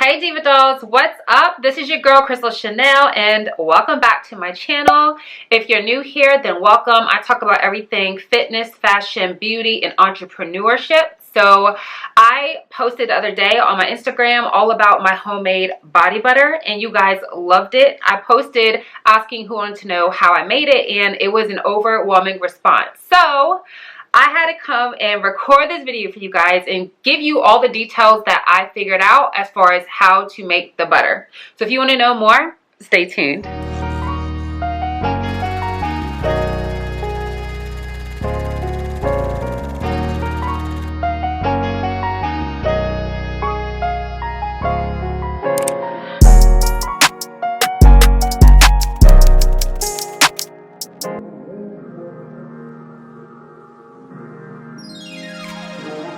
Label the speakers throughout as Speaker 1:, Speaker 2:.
Speaker 1: Hey Diva Dolls, what's up? This is your girl Crystal Chanel and welcome back to my channel. If you're new here, then welcome. I talk about everything fitness, fashion, beauty, and entrepreneurship. So I posted the other day on my Instagram all about my homemade body butter and you guys loved it. I posted asking who wanted to know how I made it and it was an overwhelming response. So I had to come and record this video for you guys and give you all the details that I figured out as far as how to make the butter. So if you want to know more, stay tuned.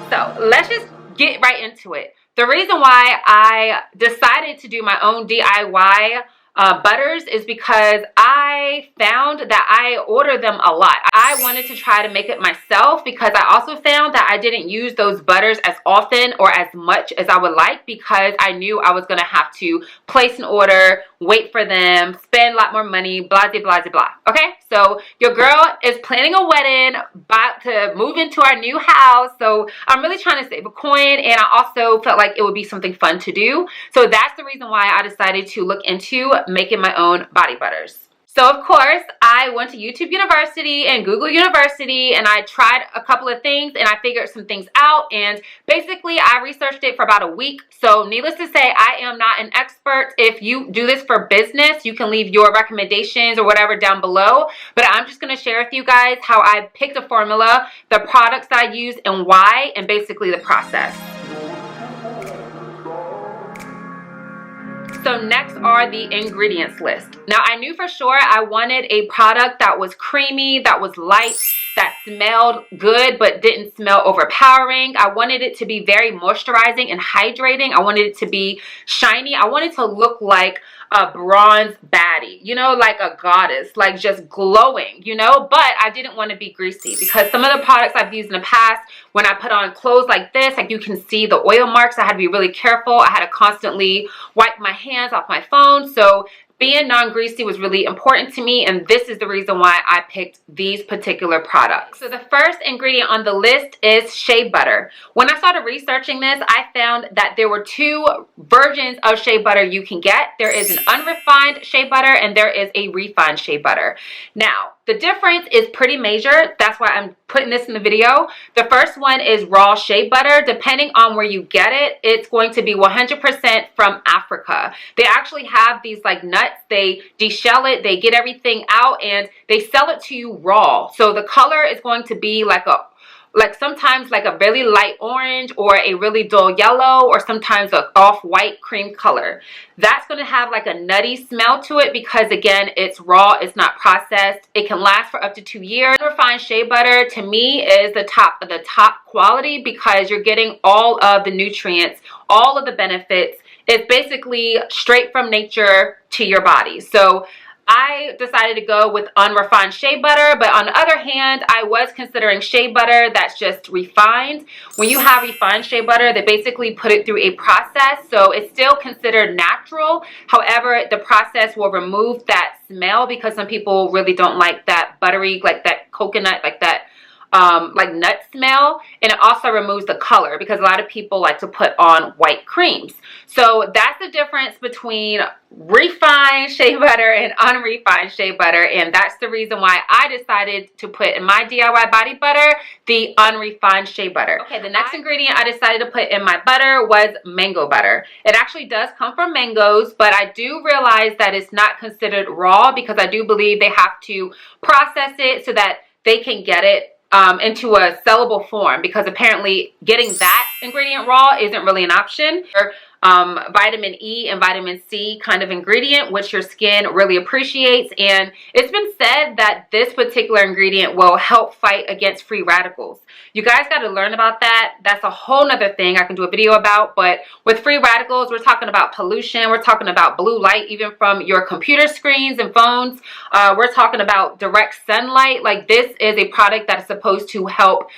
Speaker 1: So let's just get right into it. The reason why I decided to do my own DIY butters is because I found that I order them a lot. I wanted to try to make it myself because I also found that I didn't use those butters as often or as much as I would like because I knew I was going to have to place an order, wait for them, spend a lot more money, blah, blah, blah, blah. Okay, so your girl is planning a wedding, about to move into our new house. So I'm really trying to save a coin and I also felt like it would be something fun to do. So that's the reason why I decided to look into making my own body butters. So of course, I went to YouTube University and Google University and I tried a couple of things and I figured some things out and basically I researched it for about a week. So needless to say, I am not an expert. If you do this for business, you can leave your recommendations or whatever down below. But I'm just going to share with you guys how I picked a formula, the products that I use and why, and basically the process. So next are the ingredients list. Now I knew for sure I wanted a product that was creamy, that was light, that smelled good but didn't smell overpowering. I wanted it to be very moisturizing and hydrating. I wanted it to be shiny. I wanted to look like a bronze baddie, you know, like a goddess, like just glowing, you know, but I didn't want to be greasy because some of the products I've used in the past, when I put on clothes like this, like you can see the oil marks. I had to be really careful. I had to constantly wipe my hands off my phone. So being non-greasy was really important to me, and this is the reason why I picked these particular products. So the first ingredient on the list is shea butter. When I started researching this, I found that there were two versions of shea butter you can get. There is an unrefined shea butter and there is a refined shea butter. Now, the difference is pretty major. That's why I'm putting this in the video. The first one is raw shea butter. Depending on where you get it, it's going to be 100% from Africa. They actually have these like nuts. They deshell it, they get everything out, and they sell it to you raw. So the color is going to be like sometimes like a really light orange or a really dull yellow or sometimes an off-white cream color. That's going to have like a nutty smell to it because again, it's raw, it's not processed. It can last for up to 2 years. Refined shea butter to me is the top of the top quality because you're getting all of the nutrients, all of the benefits. It's basically straight from nature to your body. So I decided to go with unrefined shea butter, but on the other hand, I was considering shea butter that's just refined. When you have refined shea butter, they basically put it through a process, so it's still considered natural. However, the process will remove that smell because some people really don't like that buttery, like that coconut, like that like nut smell, and it also removes the color because a lot of people like to put on white creams. So that's the difference between refined shea butter and unrefined shea butter, and that's the reason why I decided to put in my DIY body butter the unrefined shea butter. Okay, the next ingredient I decided to put in my butter was mango butter. It actually does come from mangoes, but I do realize that it's not considered raw because I do believe they have to process it so that they can get it into a sellable form because apparently getting that ingredient raw isn't really an option. Vitamin E and vitamin C kind of ingredient, which your skin really appreciates. And it's been said that this particular ingredient will help fight against free radicals. You guys got to learn about that. That's a whole nother thing I can do a video about. But with free radicals, we're talking about pollution. We're talking about blue light, even from your computer screens and phones. We're talking about direct sunlight. Like, this is a product that is supposed to help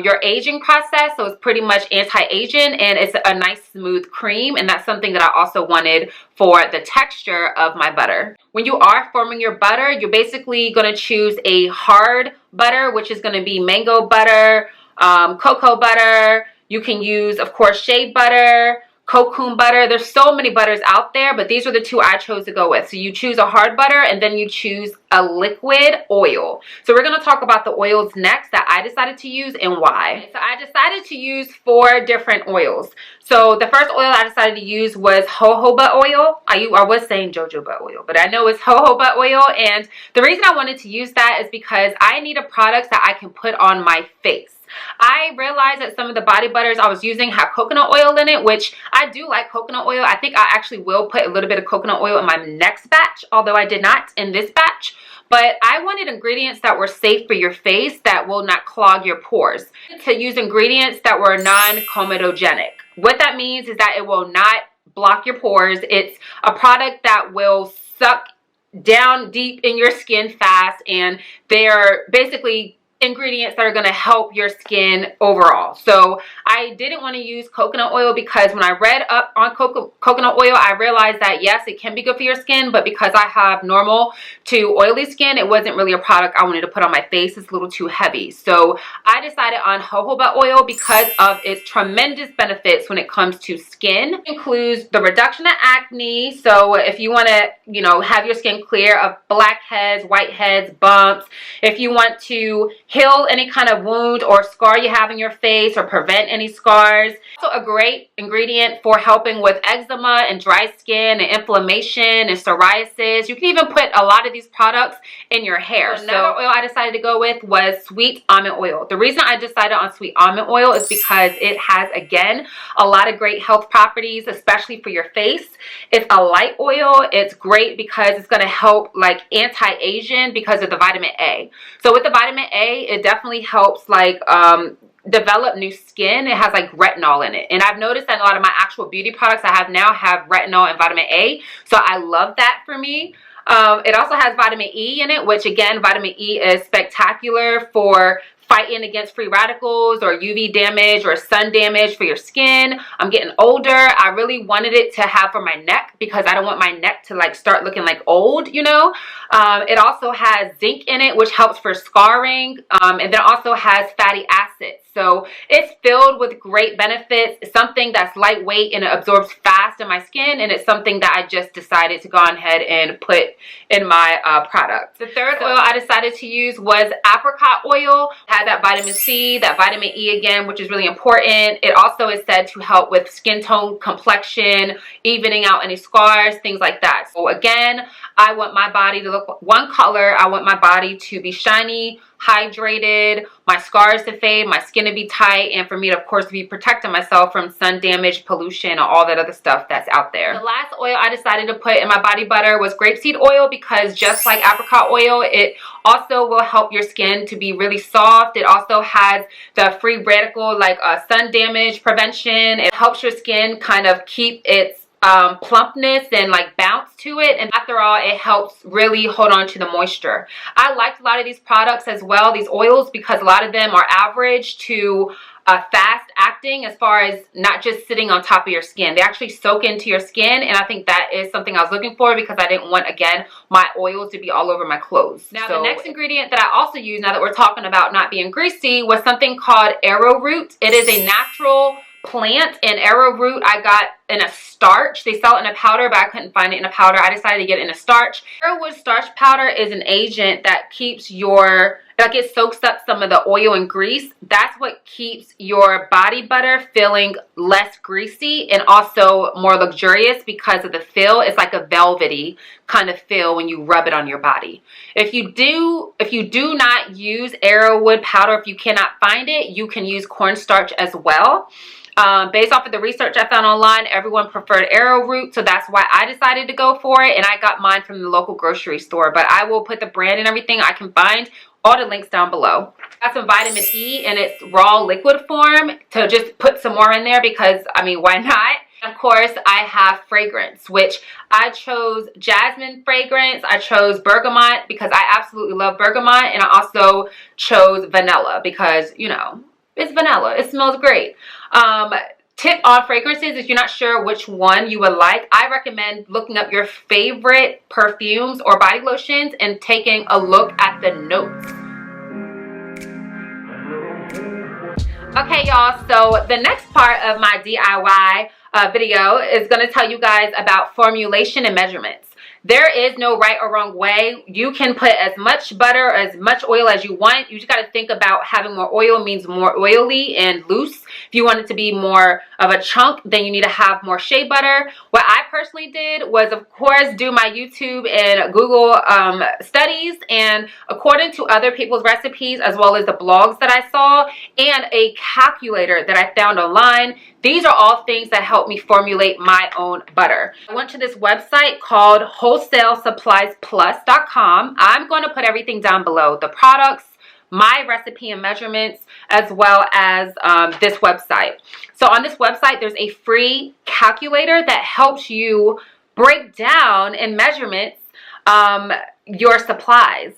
Speaker 1: your aging process. So it's pretty much anti-aging, and it's a nice smooth cream. cream, and that's something that I also wanted for the texture of my butter. When you are forming your butter, you're basically going to choose a hard butter, which is going to be mango butter, cocoa butter. You can use, of course, shea butter, cocoon butter. There's so many butters out there, but these are the two I chose to go with. So you choose a hard butter, and then you choose a liquid oil. So we're going to talk about the oils next that I decided to use and why. So I decided to use 4 different oils. So the first oil I decided to use was jojoba oil. I was saying jojoba oil, but I know it's jojoba oil. And the reason I wanted to use that is because I need a product that I can put on my face. I realized that some of the body butters I was using have coconut oil in it, which I do like coconut oil. I think I actually will put a little bit of coconut oil in my next batch, although I did not in this batch. But I wanted ingredients that were safe for your face, that will not clog your pores. To use ingredients that were non-comedogenic. What that means is that it will not block your pores. It's a product that will suck down deep in your skin fast, and they're basically ingredients that are going to help your skin overall. So I didn't want to use coconut oil because when I read up on coconut oil, I realized that yes, it can be good for your skin, but because I have normal to oily skin, it wasn't really a product I wanted to put on my face. It's a little too heavy. So I decided on jojoba oil because of its tremendous benefits when it comes to skin. It includes the reduction of acne. So if you want to, you know, have your skin clear of blackheads, whiteheads, bumps, if you want to heal any kind of wound or scar you have in your face or prevent any scars. Also a great ingredient for helping with eczema and dry skin and inflammation and psoriasis. You can even put a lot of these products in your hair. So another oil I decided to go with was sweet almond oil. The reason I decided on sweet almond oil is because it has, again, a lot of great health properties, especially for your face. It's a light oil. It's great because it's going to help like anti-aging because of the vitamin A. So with the vitamin A, it definitely helps like develop new skin. It has like retinol in it, and I've noticed that a lot of my actual beauty products I have now have retinol and vitamin A, so I love that for me. It also has vitamin E in it, which again, vitamin E is spectacular for fighting against free radicals or UV damage or sun damage for your skin. I'm getting older. I really wanted it to have for my neck because I don't want my neck to like start looking like old, you know. It also has zinc in it, which helps for scarring, and then also has fatty acids. So it's filled with great benefits. It's something that's lightweight and it absorbs fast in my skin, and it's something that I just decided to go ahead and put in my product. The third oil I decided to use was apricot oil. It has that vitamin C, that vitamin E again, which is really important. It also is said to help with skin tone, complexion, evening out any scars, things like that. So again, I want my body to look one color. I want my body to be shiny, hydrated, my scars to fade, my skin to be tight, and for me to, of course, be protecting myself from sun damage, pollution, and all that other stuff that's out there. The last oil I decided to put in my body butter was grapeseed oil because just like apricot oil, it also will help your skin to be really soft. It also has the free radical like sun damage prevention. It helps your skin kind of keep its plumpness and like bounce to it, and after all, it helps really hold on to the moisture. I liked a lot of these products as well, these oils, because a lot of them are average to fast acting as far as not just sitting on top of your skin. They actually soak into your skin, and I think that is something I was looking for because I didn't want, again, my oils to be all over my clothes. Now, the next ingredient that I also use, now that we're talking about not being greasy, was something called arrowroot. It is a natural plant, and arrowroot I got in a starch. They sell it in a powder, but I couldn't find it in a powder. I decided to get it in a starch. Arrowood starch powder is an agent that keeps your, like, it soaks up some of the oil and grease. That's what keeps your body butter feeling less greasy and also more luxurious because of the feel. It's like a velvety kind of feel when you rub it on your body. If you do not use arrowwood powder, if you cannot find it, you can use cornstarch as well. Based off of the research I found online, everyone preferred arrowroot, so that's why I decided to go for it, and I got mine from the local grocery store. But I will put the brand and everything I can find, all the links down below. Got some vitamin E in its raw liquid form to just put some more in there because, I mean, why not? Of course, I have fragrance, which I chose Jasmine fragrance. I chose Bergamot because I absolutely love Bergamot, and I also chose vanilla because, you know, it's vanilla. It smells great. Tip on fragrances, if you're not sure which one you would like, I recommend looking up your favorite perfumes or body lotions and taking a look at the notes. Okay, y'all, so the next part of my DIY video is going to tell you guys about formulation and measurements. There is no right or wrong way. You can put as much butter or as much oil as you want. You just got to think about having more oil means more oily and loose. If you want it to be more of a chunk, then you need to have more shea butter. What I personally did was, of course, do my YouTube and Google studies, and according to other people's recipes, as well as the blogs that I saw and a calculator that I found online, these are all things that help me formulate my own butter. I went to this website called wholesaleSuppliesPlus.com. I'm going to put everything down below, the products, my recipe and measurements, as well as this website. So on this website, there's a free calculator that helps you break down in measurements your supplies.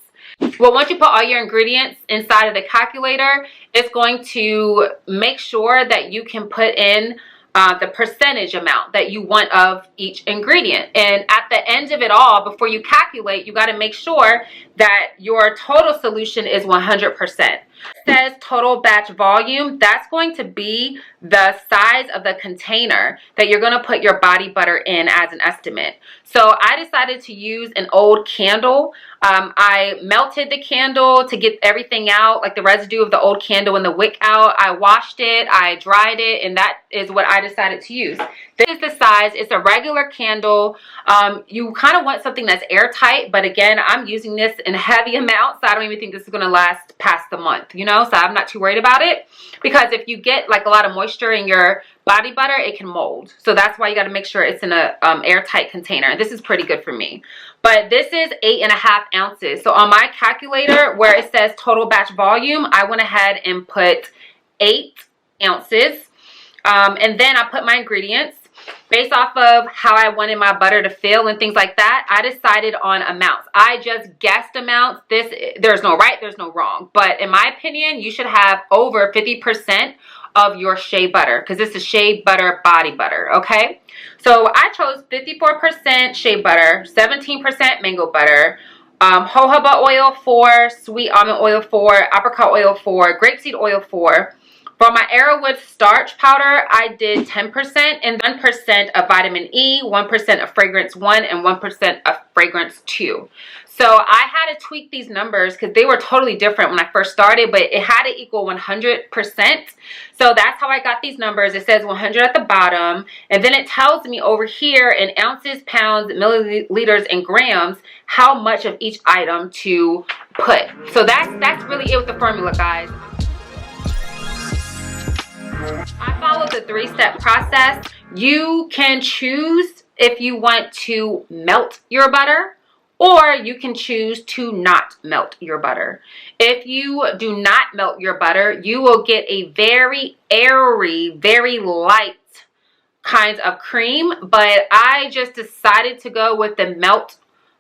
Speaker 1: Well, once you put all your ingredients inside of the calculator, it's going to make sure that you can put in the percentage amount that you want of each ingredient. And at the end of it all, before you calculate, you got to make sure that your total solution is 100%. It says total batch volume. That's going to be the size of the container that you're going to put your body butter in as an estimate. So I decided to use an old candle. I melted the candle to get everything out, like the residue of the old candle and the wick out. I washed it, I dried it, and that is what I decided to use. This is the size. It's a regular candle. You kind of want something that's airtight, but again, I'm using this in heavy amounts, so I don't even think this is going to last past the month, you know, so I'm not too worried about it, because if you get like a lot of moisture in your body butter, it can mold. So that's why you got to make sure it's in a airtight container. This is pretty good for me. But this is 8.5 ounces. So on my calculator where it says total batch volume, I went ahead and put 8 ounces. And then I put my ingredients. Based off of how I wanted my butter to feel and things like that, I decided on amounts. I just guessed amounts. There's no right, there's no wrong. But in my opinion, you should have over 50% of your shea butter, because this is shea butter body butter, okay? So I chose 54% shea butter, 17% mango butter, jojoba oil 4, sweet almond oil 4, apricot oil 4, grapeseed oil 4. For my Arrowood starch powder, I did 10% and 1% of vitamin E, 1% of fragrance 1, and 1% of fragrance 2. So I had to tweak these numbers because they were totally different when I first started, but it had to equal 100%. So that's how I got these numbers. It says 100 at the bottom, and then it tells me over here in ounces, pounds, milliliters, and grams how much of each item to put. So that's really it with the formula, guys. I followed the 3-step process. You can choose if you want to melt your butter, or you can choose to not melt your butter. If you do not melt your butter, you will get a very airy, very light kinds of cream, but I just decided to go with the melt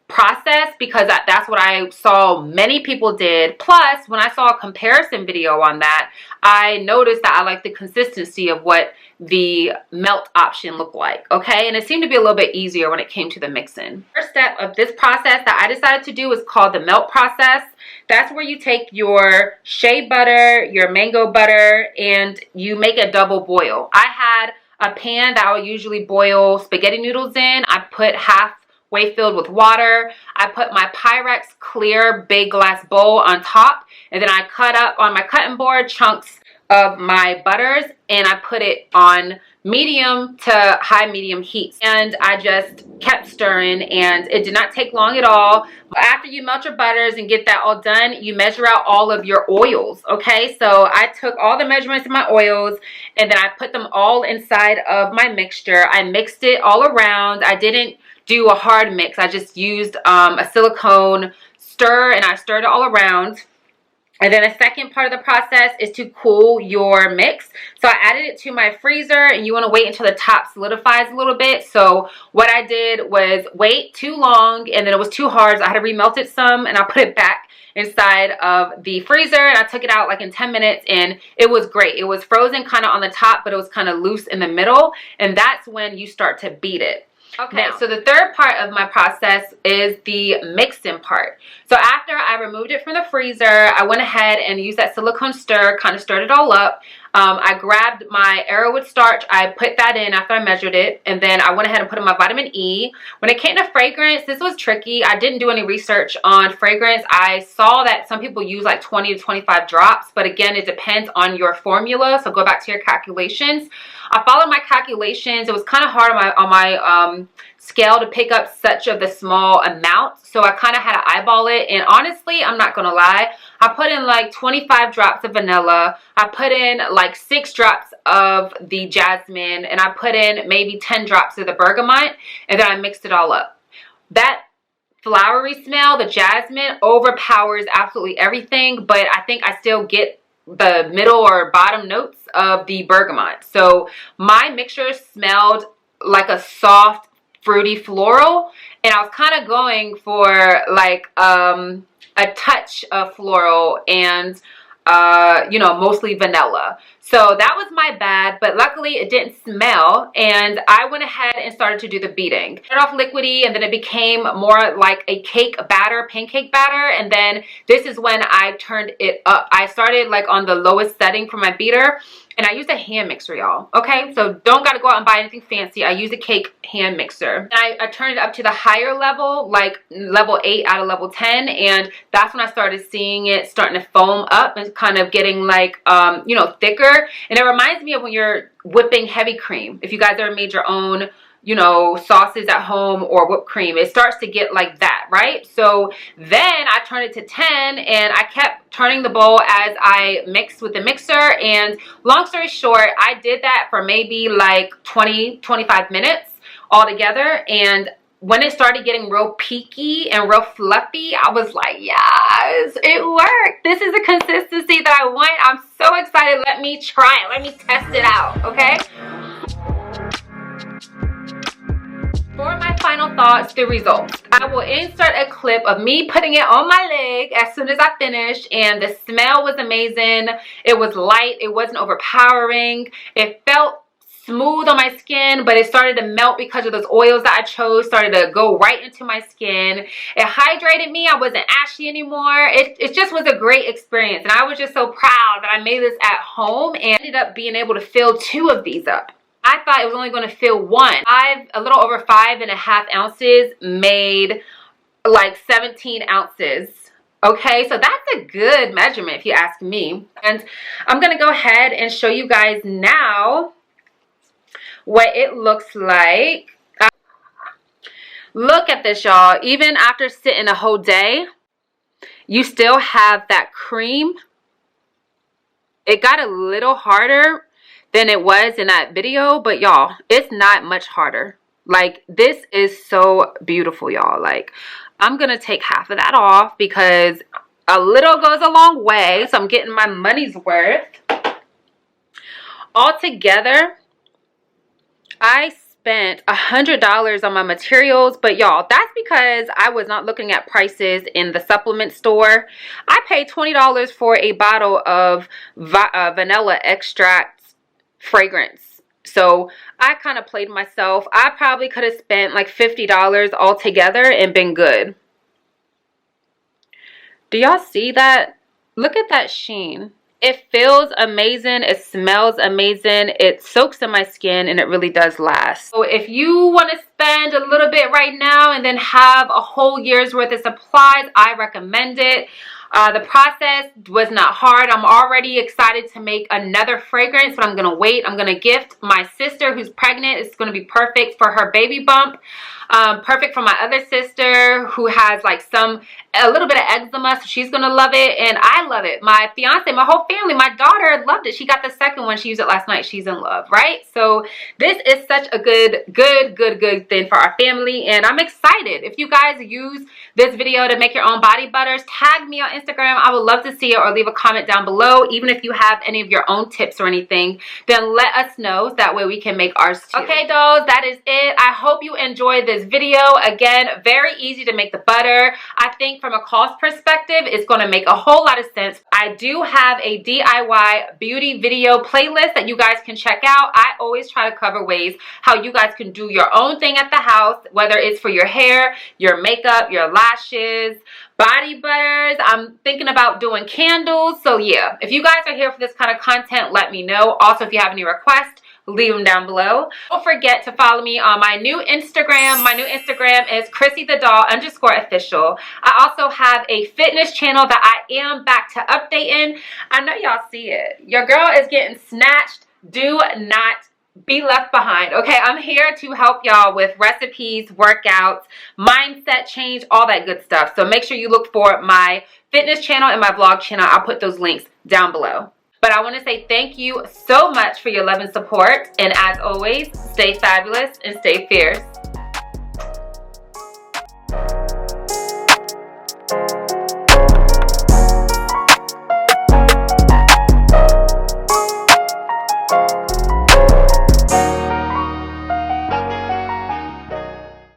Speaker 1: process because that's what I saw many people did. Plus, when I saw a comparison video on that, I noticed that I like the consistency of what the melt option looked like, okay? And it seemed to be a little bit easier when it came to the mixing. First step of this process that I decided to do is called the melt process. That's where you take your shea butter, your mango butter, and you make a double boil. I had a pan that I would usually boil spaghetti noodles in. I put halfway filled with water. I put my Pyrex clear big glass bowl on top, and then I cut up on my cutting board chunks of my butters, and I put it on medium to high medium heat, and I just kept stirring, and it did not take long at all. After you melt your butters and get that all done, you measure out all of your oils, okay? So I took all the measurements of my oils, and then I put them all inside of my mixture. I mixed it all around. I didn't do a hard mix. I just used a silicone stir, and I stirred it all around. And then the second part of the process is to cool your mix. So I added it to my freezer, and you want to wait until the top solidifies a little bit. So what I did was wait too long, and then it was too hard, so I had to remelt it some, and I put it back inside of the freezer, and I took it out like in 10 minutes, and it was great. It was frozen kind of on the top, but it was kind of loose in the middle, and that's when you start to beat it. Okay, now, so the third part of my process is the mixing part. So after I removed it from the freezer, I went ahead and used that silicone stir, kind of stirred it all up. I grabbed my Arrowood starch, I put that in after I measured it, and then I went ahead and put in my vitamin E. When it came to fragrance, this was tricky. I didn't do any research on fragrance. I saw that some people use like 20 to 25 drops, but again, it depends on your formula, so go back to your calculations. I followed my calculations. It was kind of hard on my scale to pick up such of the small amount, so I kind of had to eyeball it, and honestly, I'm not gonna lie, I put in like 25 drops of vanilla, I put in like 6 drops of the jasmine, and I put in maybe 10 drops of the bergamot, and then I mixed it all up. That flowery smell, the jasmine, overpowers absolutely everything, but I think I still get the middle or bottom notes of the bergamot. So my mixture smelled like a soft, fruity floral, and I was kind of going for like a touch of floral and you know, mostly vanilla. So that was my bad, but luckily it didn't smell, and I went ahead and started to do the beating. It started off liquidy, and then it became more like a cake batter, pancake batter, and then this is when I turned it up. I started like on the lowest setting for my beater, and I used a hand mixer, y'all. Okay, so don't gotta go out and buy anything fancy. I use a cake hand mixer. And I turned it up to the higher level, like level 8 out of level 10, and that's when I started seeing it starting to foam up and kind of getting like you know, thicker. And it reminds me of when you're whipping heavy cream. If you guys ever made your own, you know, sauces at home or whipped cream, it starts to get like that, right? So then I turned it to 10, and I kept turning the bowl as I mixed with the mixer, and long story short, I did that for maybe like 20-25 minutes altogether, and when it started getting real peaky and real fluffy, I was like, yes, it worked. This is the consistency that I want. I'm so excited. Let me try it. Let me test it out, okay? For my final thoughts, the results. I will insert a clip of me putting it on my leg as soon as I finished, and the smell was amazing. It was light. It wasn't overpowering. It felt smooth on my skin, but it started to melt because of those oils that I chose, started to go right into my skin. It hydrated me. I wasn't ashy anymore. It just was a great experience, and I was just so proud that I made this at home and ended up being able to fill 2 of these up. I thought it was only going to fill 1. A little over 5.5 ounces made like 17 ounces. Okay, so that's a good measurement if you ask me. And I'm going to go ahead and show you guys now what it looks like. Look at this, y'all. Even after sitting a whole day, you still have that cream. It got a little harder than it was in that video, but y'all, it's not much harder. Like, this is so beautiful, y'all. Like, I'm gonna take half of that off because a little goes a long way, so I'm getting my money's worth. Altogether, I spent $100 on my materials, but y'all, that's because I was not looking at prices in the supplement store. I paid $20 for a bottle of vanilla extract fragrance, so I kind of played myself. I probably could have spent like $50 altogether and been good. Do y'all see that? Look at that sheen. It feels amazing. It smells amazing. It soaks in my skin, and it really does last. So if you want to spend a little bit right now and then have a whole year's worth of supplies, I recommend it. The process was not hard. I'm already excited to make another fragrance, but I'm going to wait. I'm going to gift my sister who's pregnant. It's going to be perfect for her baby bump. Perfect for my other sister who has like a little bit of eczema, so she's gonna love it, and I love it. My fiance, my whole family, my daughter loved it. She got the second one. She used it last night. She's in love, right? So this is such a good thing for our family, and I'm excited. If you guys use this video to make your own body butters, tag me on Instagram. I would love to see it, or leave a comment down below. Even if you have any of your own tips or anything, then let us know. That way we can make ours too. Okay, dolls, that is it. I hope you enjoyed this this video. Again, very easy to make the butter. I think from a cost perspective, it's going to make a whole lot of sense. I do have a DIY beauty video playlist that you guys can check out. I always try to cover ways how you guys can do your own thing at the house, whether it's for your hair, your makeup, your lashes, body butters. I'm thinking about doing candles. So yeah, if you guys are here for this kind of content, let me know. Also, if you have any requests, leave them down below. Don't forget to follow me on my new Instagram. My new Instagram is ChrissyTheDoll_official. I also have a fitness channel that I am back to updating. I know y'all see it. Your girl is getting snatched. Do not be left behind. Okay, I'm here to help y'all with recipes, workouts, mindset change, all that good stuff. So make sure you look for my fitness channel and my vlog channel. I'll put those links down below. But I want to say thank you so much for your love and support. And as always, stay fabulous and stay fierce.